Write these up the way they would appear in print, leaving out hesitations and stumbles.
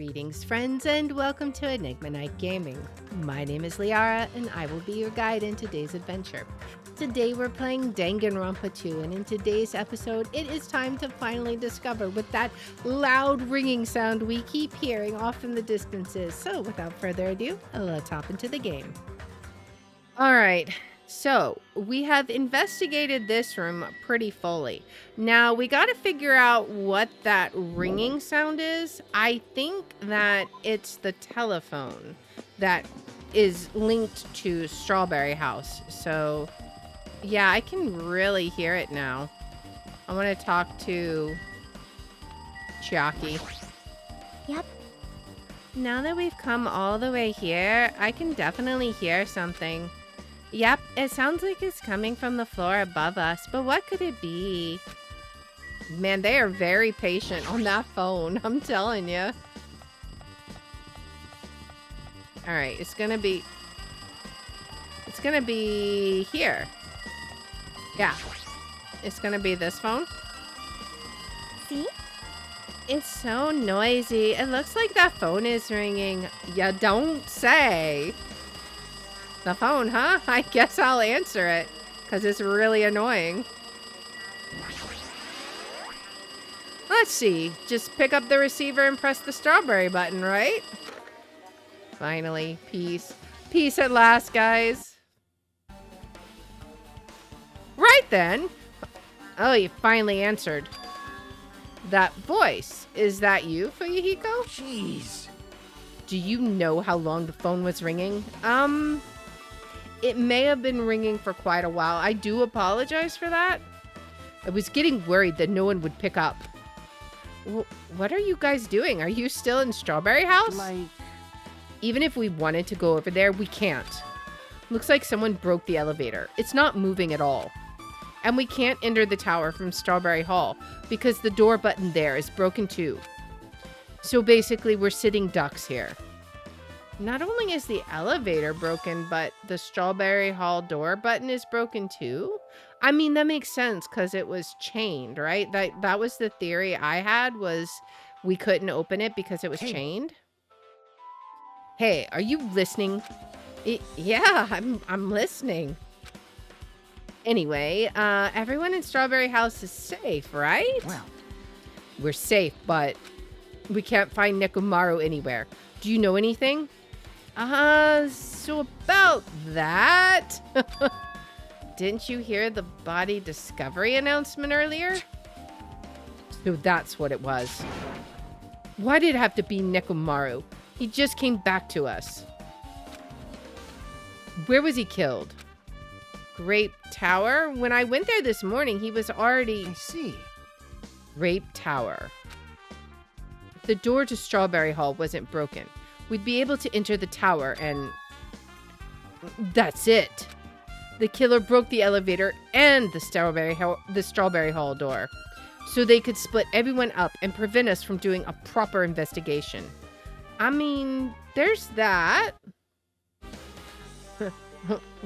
Greetings, friends, and welcome to Enigma Night Gaming. My name is Liara, and I will be your guide in today's adventure. Today we're playing Danganronpa 2, and in today's episode, it is time to finally discover what that loud ringing sound we keep hearing off in the distances. So without further ado, let's hop into the game. Alright, so we have investigated this room pretty fully. Now we got to figure out what that ringing sound is. I think that it's the telephone that is linked to Strawberry House. So yeah, I can really hear it now. I want to talk to Chiaki. Yep. Now that we've come all the way here, I can definitely hear something. Yep, it sounds like it's coming from the floor above us, but what could it be? Man, they are very patient on that phone, I'm telling you. Alright, it's gonna be here. Yeah, it's gonna be this phone. See? It's so noisy. It looks like that phone is ringing. You don't say. The phone, huh? I guess I'll answer it, because it's really annoying. Let's see. Just pick up the receiver and press the strawberry button, right? Finally, peace. Peace at last, guys. Right then. Oh, you finally answered. That voice. Is that you, Fuyuhiko? Jeez. Do you know how long the phone was ringing? It may have been ringing for quite a while. I do apologize for that. I was getting worried that no one would pick up. What are you guys doing? Are you still in Strawberry House? Even if we wanted to go over there, we can't. Looks like someone broke the elevator. It's not moving at all. And we can't enter the tower from Strawberry Hall because the door button there is broken too. So basically, we're sitting ducks here. Not only is the elevator broken, but the Strawberry Hall door button is broken too. I mean, that makes sense because it was chained, right? That was the theory I had, was we couldn't open it because it was chained. Hey, are you listening? Yeah, I'm listening. Anyway, everyone in Strawberry House is safe, right? Well, we're safe, but we can't find Nekomaru anywhere. Do you know anything? So about that. Didn't you hear the body discovery announcement earlier? So that's what it was. Why did it have to be Nekomaru? He just came back to us. Where was he killed? Grape Tower? When I went there this morning, he was already... I see. Grape Tower. The door to Strawberry Hall wasn't broken. We'd be able to enter the tower and... That's it. The killer broke the elevator and the Strawberry Hall door, so they could split everyone up and prevent us from doing a proper investigation. I mean, there's that.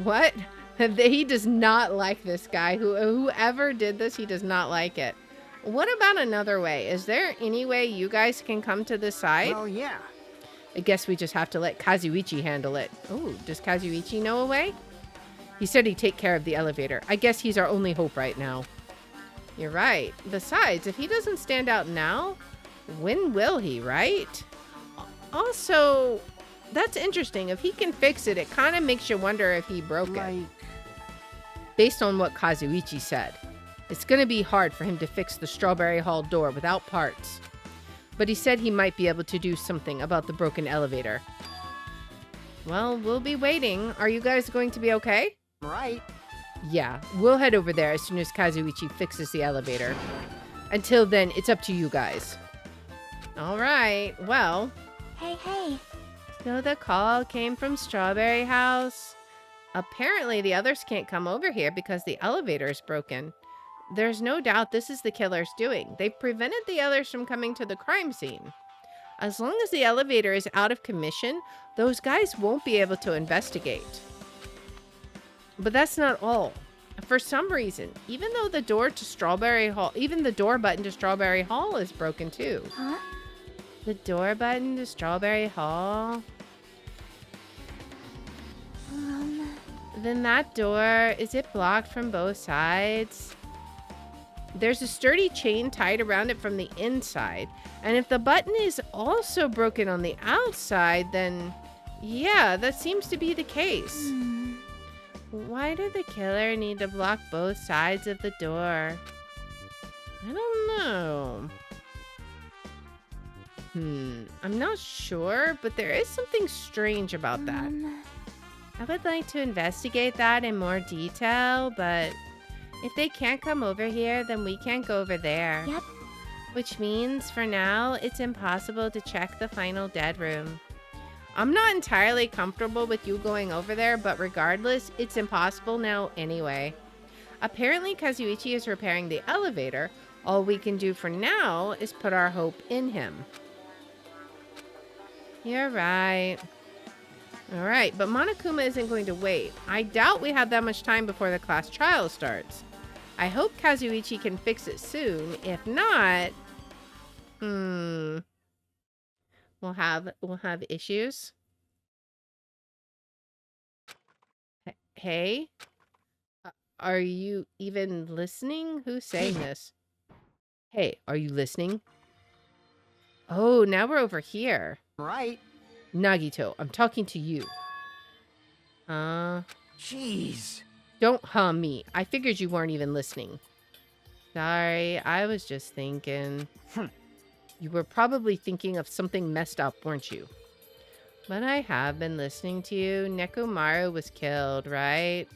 What? He does not like this guy. Whoever did this, he does not like it. What about another way? Is there any way you guys can come to the side? Oh, yeah. I guess we just have to let Kazuichi handle it. Oh, does Kazuichi know a way? He said he'd take care of the elevator. I guess he's our only hope right now. You're right. Besides, if he doesn't stand out now, when will he, right? Also, that's interesting. If he can fix it, it kind of makes you wonder if he broke it. Based on what Kazuichi said, it's going to be hard for him to fix the Strawberry Hall door without parts. But he said he might be able to do something about the broken elevator. Well, we'll be waiting. Are you guys going to be okay? Right. Yeah, we'll head over there as soon as Kazuichi fixes the elevator. Until then, it's up to you guys. All right, well. Hey. So the call came from Strawberry House. Apparently, the others can't come over here because the elevator is broken. There's no doubt this is the killer's doing. They've prevented the others from coming to the crime scene. As long as the elevator is out of commission, those guys won't be able to investigate. But that's not all. For some reason, even though the door to Strawberry Hall, even the door button to Strawberry Hall is broken too. Huh? The door button to Strawberry Hall? Then that door, is it blocked from both sides? There's a sturdy chain tied around it from the inside. And if the button is also broken on the outside, then yeah, that seems to be the case. Why did the killer need to block both sides of the door? I don't know. I'm not sure, but there is something strange about that. I would like to investigate that in more detail, but if they can't come over here, then we can't go over there. Yep. Which means, for now, it's impossible to check the final dead room. I'm not entirely comfortable with you going over there, but regardless, it's impossible now anyway. Apparently, Kazuichi is repairing the elevator. All we can do for now is put our hope in him. You're right. Alright, but Monokuma isn't going to wait. I doubt we have that much time before the class trial starts. I hope Kazuichi can fix it soon. If not, we'll have issues. Hey? Are you even listening? Who's saying this? Hey, are you listening? Oh, now we're over here. Right. Nagito, I'm talking to you. Jeez. Don't hum me. I figured you weren't even listening. Sorry, I was just thinking. You were probably thinking of something messed up, weren't you? But I have been listening to you. Nekomaru was killed, right?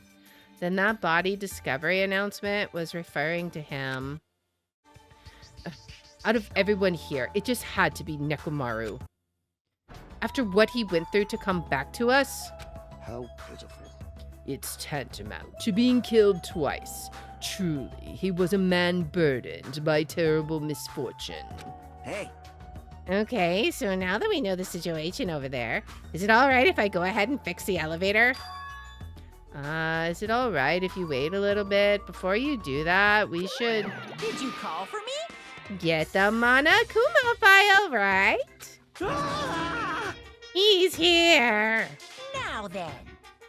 Then that body discovery announcement was referring to him. Out of everyone here, it just had to be Nekomaru. After what he went through to come back to us? How pitiful. It's tantamount to being killed twice. Truly, he was a man burdened by terrible misfortune. Hey. Okay, so now that we know the situation over there, is it alright if I go ahead and fix the elevator? Is it alright if you wait a little bit? Before you do that, we should... Did you call for me? Get the Monokuma file, right? He's here! Now then.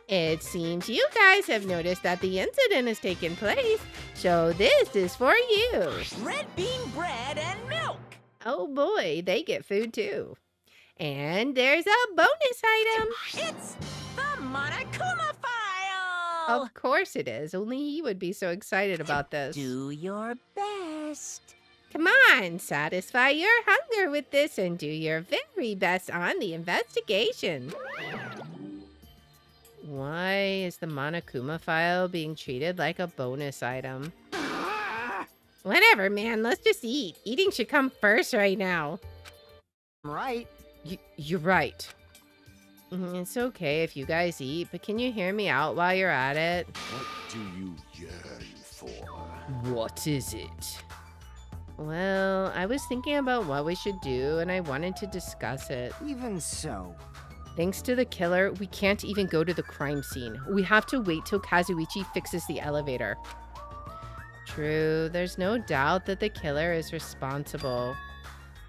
It seems you guys have noticed that the incident has taken place, so this is for you. Red bean bread and milk. Oh boy, they get food too. And there's a bonus item. It's the Monokuma file. Of course it is, only he would be so excited about this. Do your best. Come on, satisfy your hunger with this and do your very best on the investigation. Why is the Monokuma file being treated like a bonus item? Whatever, man. Let's just eat. Eating should come first right now. Right. You're right. It's okay if you guys eat, but can you hear me out while you're at it? What do you yearn for? What is it? Well, I was thinking about what we should do, and I wanted to discuss it. Even so. Thanks to the killer, we can't even go to the crime scene. We have to wait till Kazuichi fixes the elevator. True, there's no doubt that the killer is responsible.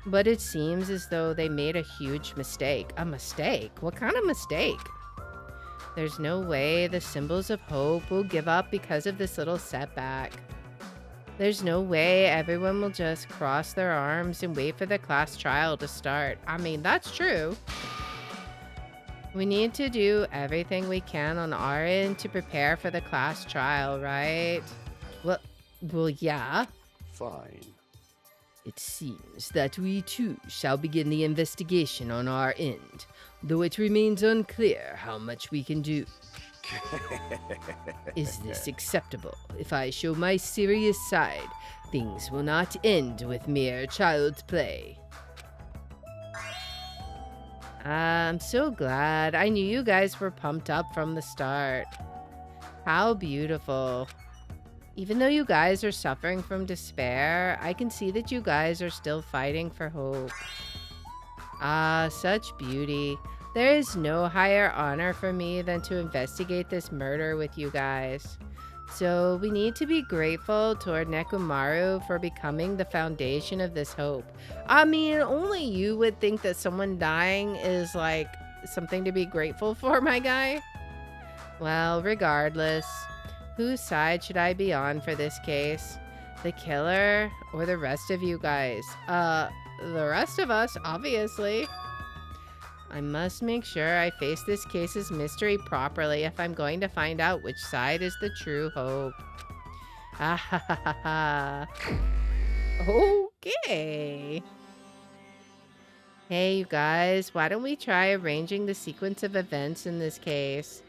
But it seems as though they made a huge mistake. A mistake? What kind of mistake? There's no way the symbols of hope will give up because of this little setback. There's no way everyone will just cross their arms and wait for the class trial to start. I mean, that's true. We need to do everything we can on our end to prepare for the class trial, right? Well, yeah. Fine. It seems that we too shall begin the investigation on our end, though it remains unclear how much we can do. Is this acceptable? If I show my serious side, things will not end with mere child's play. I'm so glad. I knew you guys were pumped up from the start. How beautiful. Even though you guys are suffering from despair, I can see that you guys are still fighting for hope. Ah, such beauty. There is no higher honor for me than to investigate this murder with you guys. So we need to be grateful toward Nekomaru for becoming the foundation of this hope. I mean, only you would think that someone dying is like something to be grateful for, my guy. Well, regardless, whose side should I be on for this case? The killer or the rest of you guys? The rest of us, obviously. I must make sure I face this case's mystery properly if I'm going to find out which side is the true hope. Ah ha ha ha ha. Okay. Hey, you guys, why don't we try arranging the sequence of events in this case?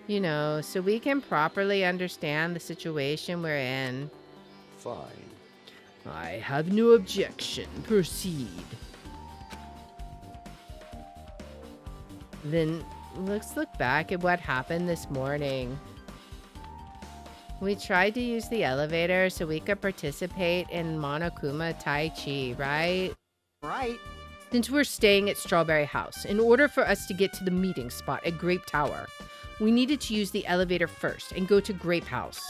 You know, so we can properly understand the situation we're in. Fine. I have no objection. Proceed. Then let's look back at what happened this morning. We tried to use the elevator so we could participate in Monokuma Tai Chi, right? Right. Since we're staying at Strawberry House, in order for us to get to the meeting spot at Grape Tower, we needed to use the elevator first and go to Grape House.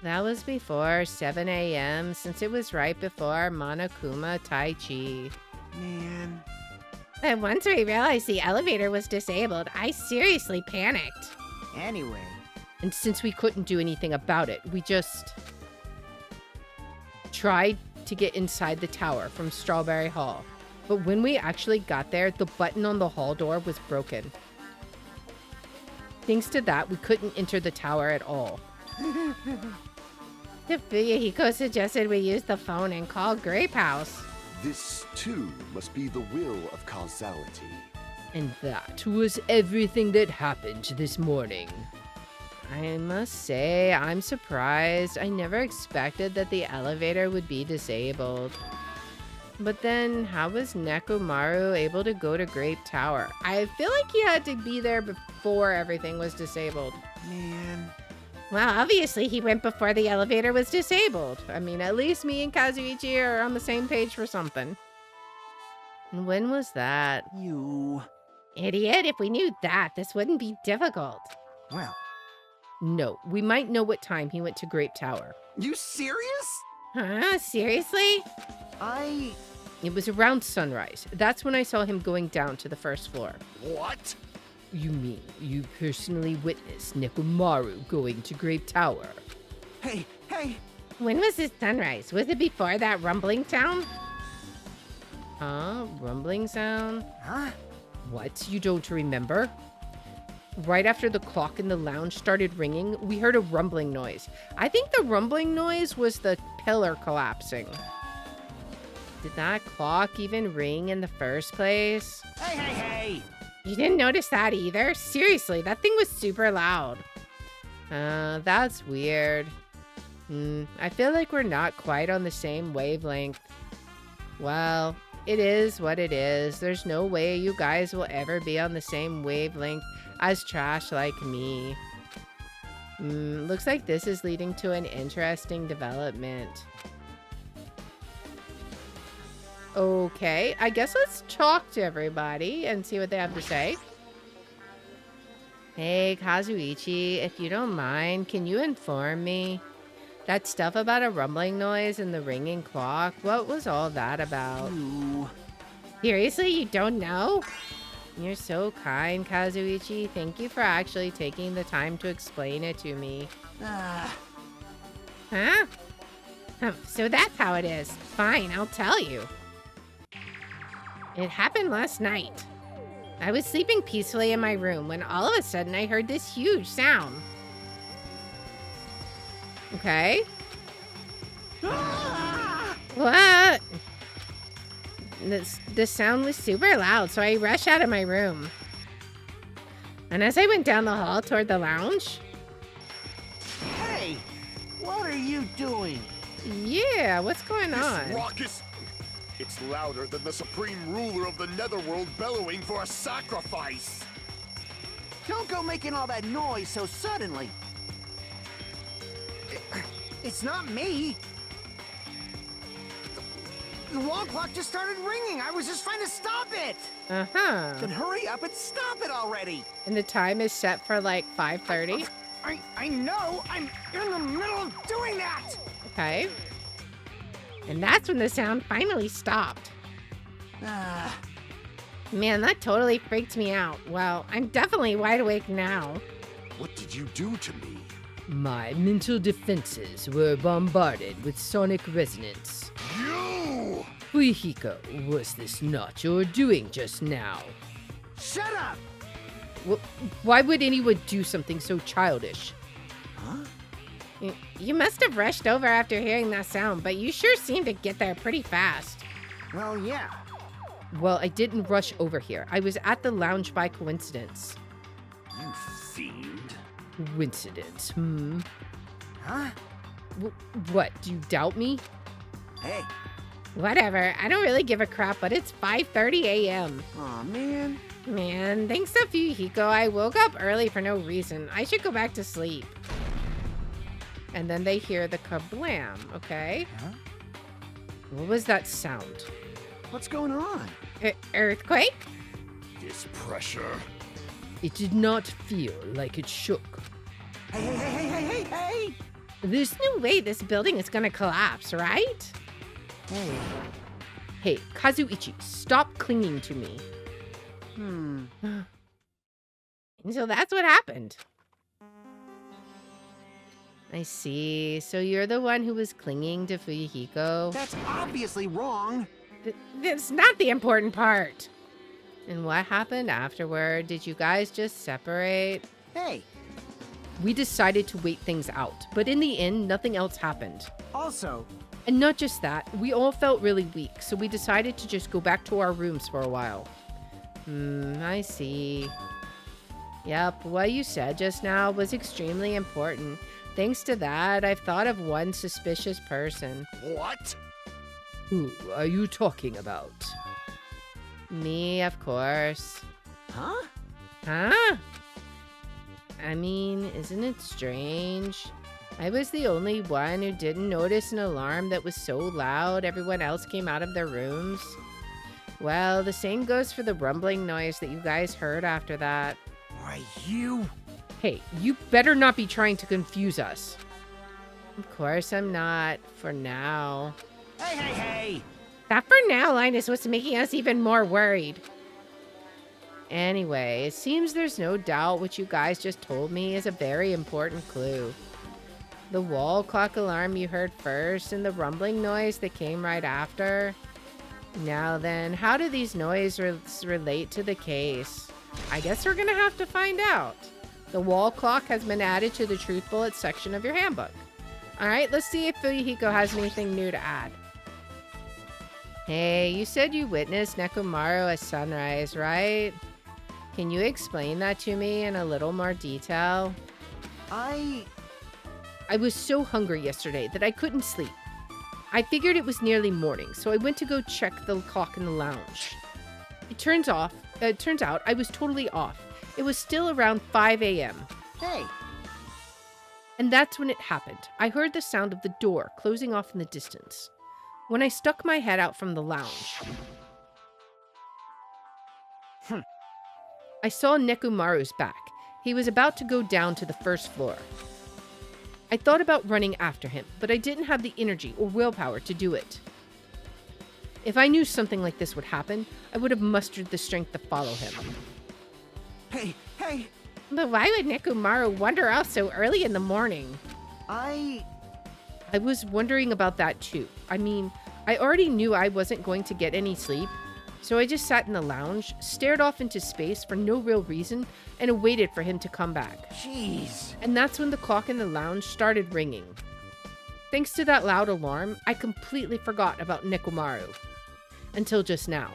That was before 7 a.m. since it was right before Monokuma Tai Chi. Man. And once we realized the elevator was disabled, I seriously panicked. Anyway. And since we couldn't do anything about it, we just tried to get inside the tower from Strawberry Hall. But when we actually got there, the button on the hall door was broken. Thanks to that, we couldn't enter the tower at all. Fuyuhiko suggested we use the phone and call Grape House. This, too, must be the will of causality. And that was everything that happened this morning. I must say, I'm surprised. I never expected that the elevator would be disabled. But then, how was Nekomaru able to go to Grape Tower? I feel like he had to be there before everything was disabled. Man. Well, obviously he went before the elevator was disabled. I mean, at least me and Kazuichi are on the same page for something. And when was that? You. Idiot, if we knew that, this wouldn't be difficult. Well. No, we might know what time he went to Grape Tower. You serious? Huh? Seriously? It was around sunrise. That's when I saw him going down to the first floor. What? You mean you personally witnessed Nekomaru going to Grape Tower? Hey. When was this sunrise? Was it before that rumbling sound? Huh? Rumbling sound? Huh? What? You don't remember? Right after the clock in the lounge started ringing, we heard a rumbling noise. I think the rumbling noise was the pillar collapsing. Did that clock even ring in the first place? Hey! You didn't notice that either? Seriously, that thing was super loud. That's weird. I feel like we're not quite on the same wavelength. Well, it is what it is. There's no way you guys will ever be on the same wavelength as trash like me. Looks like this is leading to an interesting development. Okay, I guess let's talk to everybody and see what they have to say. Hey, Kazuichi, if you don't mind, can you inform me? That stuff about a rumbling noise and the ringing clock, what was all that about? You. Seriously, you don't know? You're so kind, Kazuichi. Thank you for actually taking the time to explain it to me. Huh? So that's how it is. Fine, I'll tell you. It happened last night. I was sleeping peacefully in my room when all of a sudden I heard this huge sound. Okay. What? The sound was super loud, so I rushed out of my room. And as I went down the hall toward the lounge... Hey! What are you doing? Yeah, what's going on? This raucous... It's louder than the supreme ruler of the netherworld bellowing for a sacrifice. Don't go making all that noise so suddenly. It's not me. The wall clock just started ringing. I was just trying to stop it. Uh-huh. Then hurry up and stop it already. And the time is set for like 5:30? I know! I'm in the middle of doing that! Okay. And that's when the sound finally stopped. Man, that totally freaked me out. Well, I'm definitely wide awake now. What did you do to me? My mental defenses were bombarded with sonic resonance. You! Fuyuhiko, was this not your doing just now? Shut up! Why would anyone do something so childish? Huh? You must have rushed over after hearing that sound, but you sure seemed to get there pretty fast. Well, yeah. Well, I didn't rush over here. I was at the lounge by coincidence. You fiend. Coincidence, Huh? What, do you doubt me? Hey. Whatever, I don't really give a crap, but it's 5:30 a.m. Aw, man. Man, thanks to Fuyuhiko, I woke up early for no reason. I should go back to sleep. And then they hear the kablam, okay? Huh? What was that sound? What's going on? Earthquake? This pressure. It did not feel like it shook. Hey! There's no way this building is gonna collapse, right? Hey, Kazuichi, stop clinging to me. And so that's what happened. I see. So you're the one who was clinging to Fuyuhiko? That's obviously wrong. That's not the important part. And what happened afterward? Did you guys just separate? Hey, We decided to wait things out, but in the end, nothing else happened. also, And not just that, we all felt really weak, so we decided to just go back to our rooms for a while. I see. Yep, what you said just now was extremely important. Thanks to that, I've thought of one suspicious person. What? Who are you talking about? Me, of course. huh? Huh? I mean, isn't it strange? I was the only one who didn't notice an alarm that was so loud everyone else came out of their rooms. Well, the same goes for the rumbling noise that you guys heard after that. Why, you... Hey, you better not be trying to confuse us. Of course I'm not, for now. Hey! That for now line is what's making us even more worried. Anyway, it seems there's no doubt what you guys just told me is a very important clue. The wall clock alarm you heard first and the rumbling noise that came right after. Now then, how do these noises relate to the case? I guess we're gonna have to find out. The wall clock has been added to the truth bullet section of your handbook. Alright, let's see if Fuyuhiko has anything new to add. Hey, you said you witnessed Nekomaru at sunrise, right? Can you explain that to me in a little more detail? I was so hungry yesterday that I couldn't sleep. I figured it was nearly morning, so I went to go check the clock in the lounge. It turns out I was totally off. It was still around 5 a.m. Hey! And that's when it happened. I heard the sound of the door closing off in the distance. When I stuck my head out from the lounge, I saw Nekomaru's back. He was about to go down to the first floor. I thought about running after him, but I didn't have the energy or willpower to do it. If I knew something like this would happen, I would have mustered the strength to follow him. Hey! But why would Nekomaru wander off so early in the morning? I was wondering about that too. I mean, I already knew I wasn't going to get any sleep, so I just sat in the lounge, stared off into space for no real reason, and waited for him to come back. Jeez! And that's when the clock in the lounge started ringing. Thanks to that loud alarm, I completely forgot about Nekomaru. Until just now.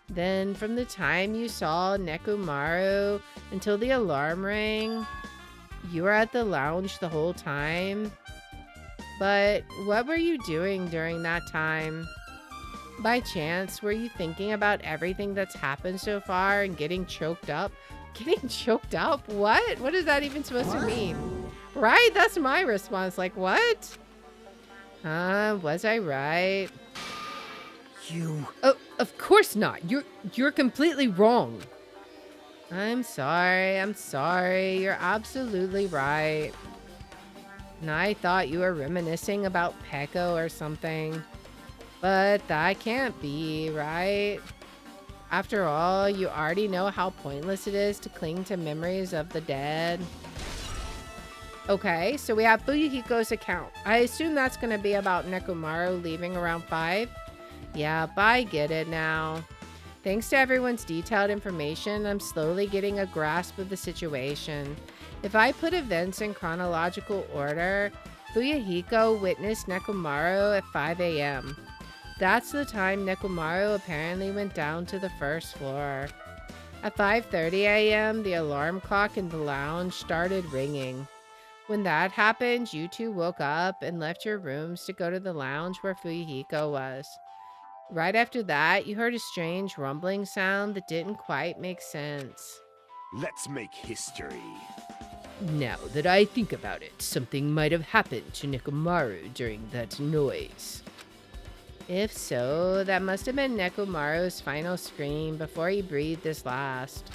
Then, from the time you saw Nekomaru until the alarm rang, you were at the lounge the whole time. But what were you doing during that time? By chance, were you thinking about everything that's happened so far and getting choked up? Getting choked up? What? What is that even supposed to mean? Right? That's my response. Like, what? Was I right? You... Oh, of course not. You're completely wrong. I'm sorry. You're absolutely right. And I thought you were reminiscing about Pecco or something. But that can't be, right? After all, you already know how pointless it is to cling to memories of the dead. Okay, so we have Fuyuhiko's account. I assume that's going to be about Nekomaru leaving around 5. Yep, I get it now. Thanks to everyone's detailed information, I'm slowly getting a grasp of the situation. If I put events in chronological order, Fuyuhiko witnessed Nekomaru at 5 a.m. That's the time Nekomaru apparently went down to the first floor. At 5:30 a.m., the alarm clock in the lounge started ringing. When that happened, you two woke up and left your rooms to go to the lounge where Fuyuhiko was. Right after that, you heard a strange rumbling sound that didn't quite make sense. Let's make history. Now that I think about it, something might have happened to Nekomaru during that noise. If so, that must have been Nekomaru's final scream before he breathed his last.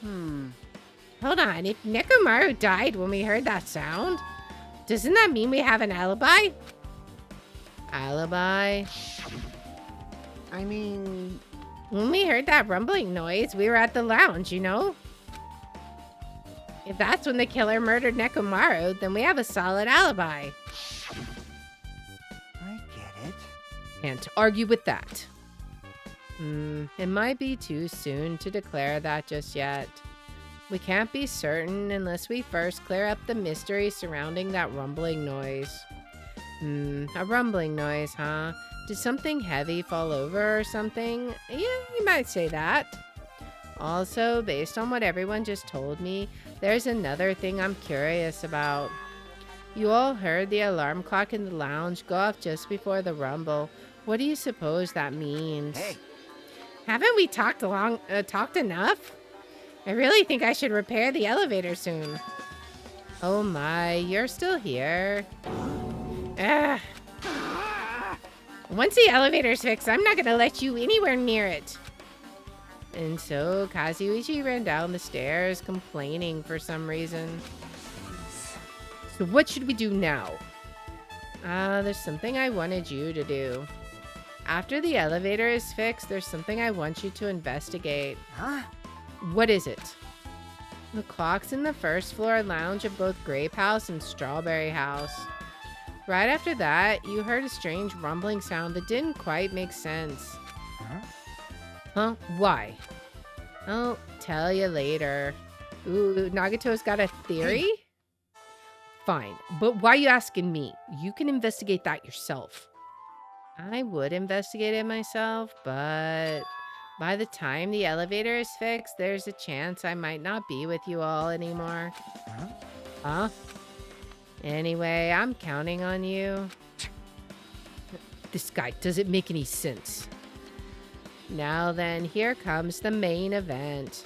Hold on, if Nekomaru died when we heard that sound, doesn't that mean we have an alibi? Alibi? I mean, When we heard that rumbling noise, we were at the lounge, you know? If that's when the killer murdered Nekomaru, then we have a solid alibi. I get it. Can't argue with that. It might be too soon to declare that just yet. We can't be certain unless we first clear up the mystery surrounding that rumbling noise. A rumbling noise, huh? Did something heavy fall over or something? Yeah, you might say that. Also, based on what everyone just told me, there's another thing I'm curious about. You all heard the alarm clock in the lounge go off just before the rumble. What do you suppose that means? Hey, Haven't we talked enough? I really think I should repair the elevator soon. Oh my, you're still here. Ugh. Once the elevator's fixed, I'm not gonna let you anywhere near it. And so Kazuichi ran down the stairs complaining for some reason. So what should we do now? There's something I wanted you to do. After the elevator is fixed, there's something I want you to investigate. huh? What is it? The clocks in the first floor lounge of both Grape House and Strawberry House. Right after that, you heard a strange rumbling sound that didn't quite make sense. Huh? Why? I'll tell you later. Ooh, Nagito's got a theory? Fine, but why are you asking me? You can investigate that yourself. I would investigate it myself, but by the time the elevator is fixed, there's a chance I might not be with you all anymore. Huh? Anyway, I'm counting on you. This guy doesn't make any sense. Now then, here comes the main event.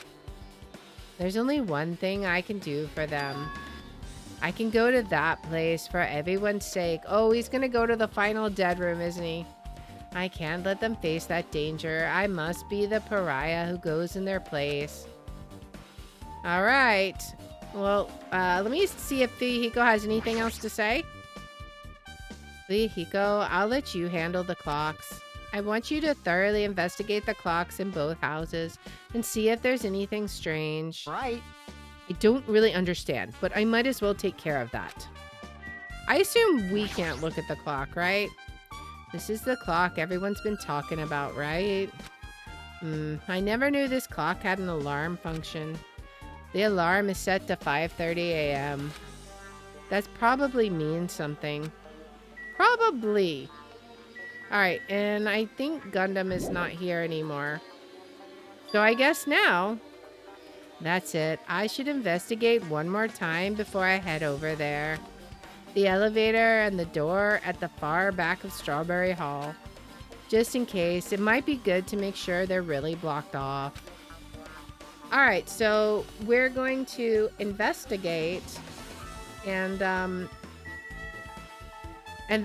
There's only one thing I can do for them. I can go to that place for everyone's sake. Oh, he's gonna go to the final dead room, isn't he? I can't let them face that danger. I must be the pariah who goes in their place. All right. Well, let me see if Fuyuhiko has anything else to say. Fuyuhiko, I'll let you handle the clocks. I want you to thoroughly investigate the clocks in both houses and see if there's anything strange. Right. I don't really understand, but I might as well take care of that. I assume we can't look at the clock, right? This is the clock everyone's been talking about, right? I never knew this clock had an alarm function. The alarm is set to 5:30 a.m. That probably means something. Probably. Alright, and I think Gundam is not here anymore. So I guess now, that's it. I should investigate one more time before I head over there. The elevator and the door at the far back of Strawberry Hall. Just in case, it might be good to make sure they're really blocked off. Alright, so we're going to investigate and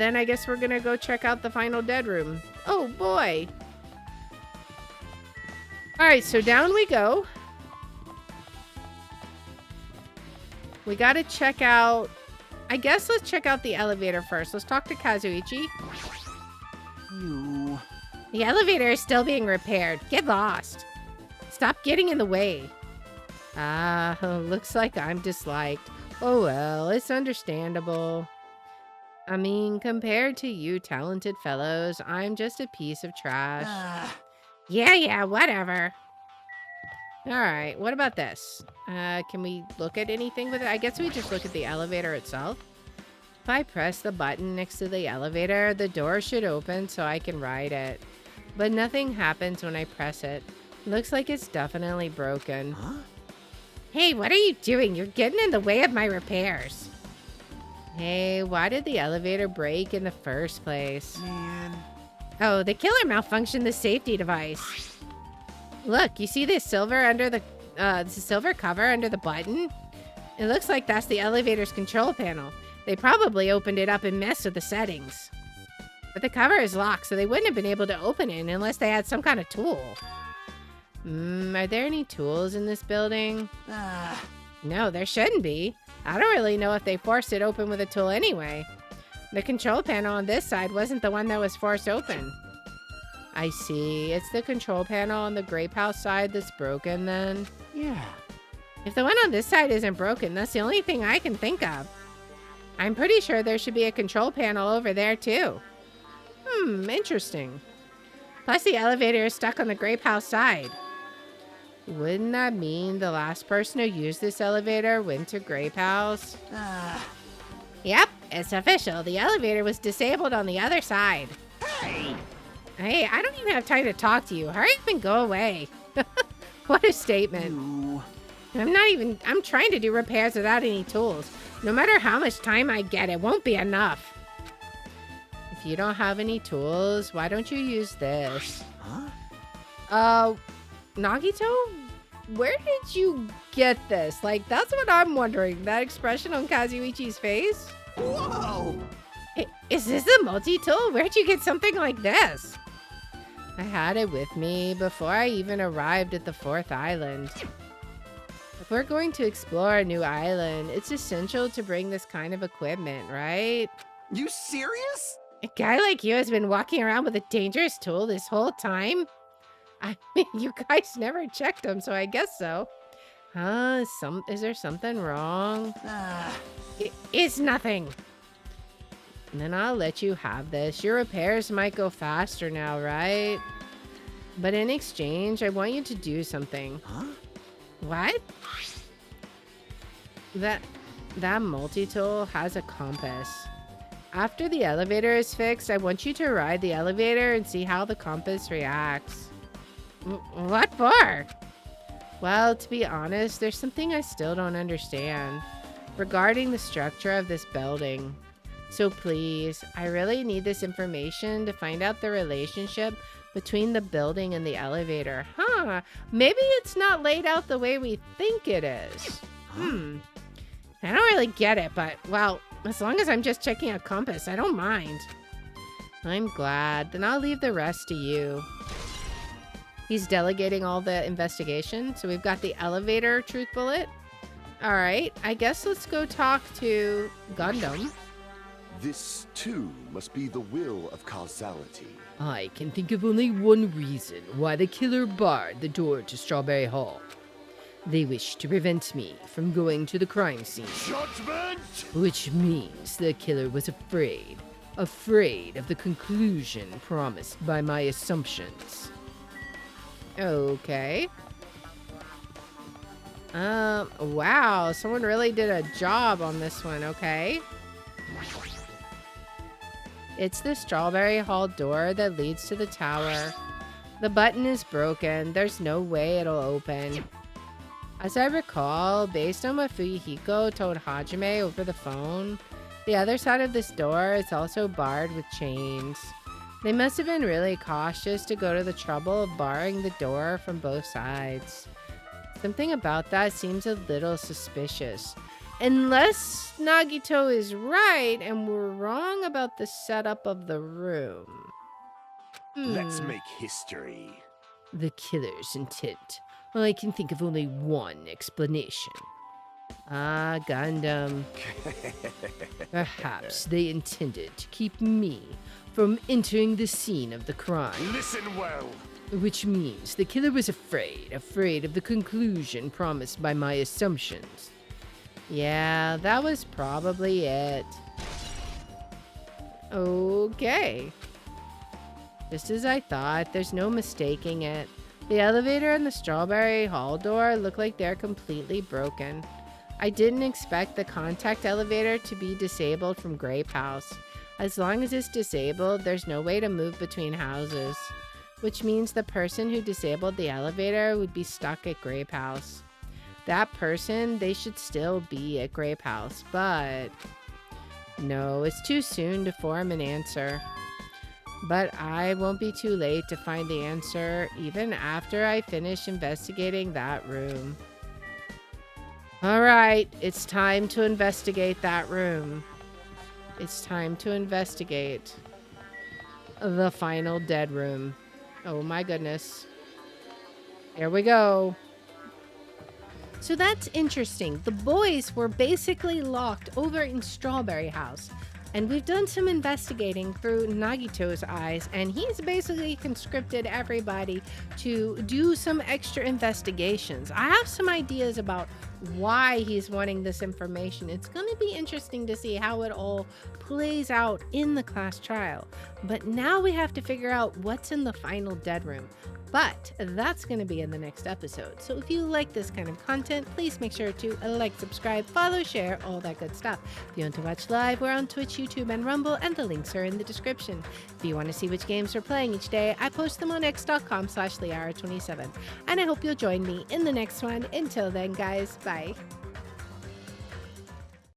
then I guess we're gonna go check out the final dead room. Oh boy! Alright, so down we go. We gotta check out... I guess let's check out the elevator first. Let's talk to Kazuichi. You. The elevator is still being repaired. Get lost. Stop getting in the way. Ah, looks like I'm disliked. Oh well, it's understandable. I mean, compared to you talented fellows, I'm just a piece of trash. Yeah, whatever. Alright, what about this? Can we look at anything with it? I guess we just look at the elevator itself. If I press the button next to the elevator, the door should open so I can ride it. But nothing happens when I press it. Looks like it's definitely broken. Huh? Hey, what are you doing? You're getting in the way of my repairs. Hey, why did the elevator break in the first place? Man. Oh, the killer malfunctioned the safety device. Look, you see this silver under the silver cover under the button? It looks like that's the elevator's control panel. They probably opened it up and messed with the settings. But the cover is locked, so they wouldn't have been able to open it unless they had some kind of tool. Are there any tools in this building? No, there shouldn't be. I don't really know if they forced it open with a tool anyway. The control panel on this side wasn't the one that was forced open. I see. It's the control panel on the Grape House side that's broken then? Yeah. If the one on this side isn't broken, that's the only thing I can think of. I'm pretty sure there should be a control panel over there too. Interesting. Plus the elevator is stuck on the Grape House side. Wouldn't that mean the last person who used this elevator went to Grape House? Yep, it's official. The elevator was disabled on the other side. Hey, I don't even have time to talk to you. Hurry up and go away. What a statement. You. I'm trying to do repairs without any tools. No matter how much time I get, it won't be enough. If you don't have any tools, why don't you use this? Huh? Nagito? Where did you get this? Like, that's what I'm wondering. That expression on Kazuichi's face? Whoa! Is this a multi-tool? Where'd you get something like this? I had it with me before I even arrived at the 4th island. If we're going to explore a new island, it's essential to bring this kind of equipment, right? You serious? A guy like you has been walking around with a dangerous tool this whole time? I mean, you guys never checked them, so I guess so. Is there something wrong? It's nothing. Then I'll let you have this. Your repairs might go faster now, right? But in exchange, I want you to do something. Huh? What? That multi-tool has a compass. After the elevator is fixed, I want you to ride the elevator and see how the compass reacts. What for? Well, to be honest, there's something I still don't understand regarding the structure of this building. So please, I really need this information to find out the relationship between the building and the elevator. Maybe it's not laid out the way we think it is. I don't really get it, but, well, as long as I'm just checking a compass, I don't mind. I'm glad. Then I'll leave the rest to you. He's delegating all the investigation. So we've got the elevator truth bullet. All right, I guess let's go talk to Gundam. This, too, must be the will of causality. I can think of only one reason why the killer barred the door to Strawberry Hall. They wished to prevent me from going to the crime scene. Judgment! Which means the killer was afraid of the conclusion promised by my assumptions. Okay. Wow, someone really did a job on this one, okay. It's the Strawberry Hall door that leads to the tower. The button is broken. There's no way it'll open. As I recall, based on what Fuyuhiko told Hajime over the phone, the other side of this door is also barred with chains. They must have been really cautious to go to the trouble of barring the door from both sides. Something about that seems a little suspicious. Unless Nagito is right and we're wrong about the setup of the room. Let's make history. The killer's intent. I can think of only one explanation. Ah, Gundam. Perhaps they intended to keep me from entering the scene of the crime, Listen well. which means the killer was afraid of the conclusion promised by my assumptions. Yeah, that was probably it. Okay. Just as I thought, there's no mistaking it. The elevator and the strawberry hall door look like they're completely broken. I didn't expect the contact elevator to be disabled from Grape House. As long as it's disabled, there's no way to move between houses, which means the person who disabled the elevator would be stuck at Grape House. That person, they should still be at Grape House, but no, it's too soon to form an answer. But I won't be too late to find the answer, even after I finish investigating that room. All right, it's time to investigate that room. It's time to investigate the final dead room. Oh my goodness. Here we go. So that's interesting. The boys were basically locked over in Strawberry House. And we've done some investigating through Nagito's eyes, and he's basically conscripted everybody to do some extra investigations. I have some ideas about why he's wanting this information. It's going to be interesting to see how it all plays out in the class trial. But now we have to figure out what's in the final dead room. But that's going to be in the next episode. So if you like this kind of content, please make sure to like, subscribe, follow, share, all that good stuff. If you want to watch live, we're on Twitch, YouTube, and Rumble, and the links are in the description. If you want to see which games we're playing each day, I post them on x.com/Liara27. And I hope you'll join me in the next one. Until then, guys, bye.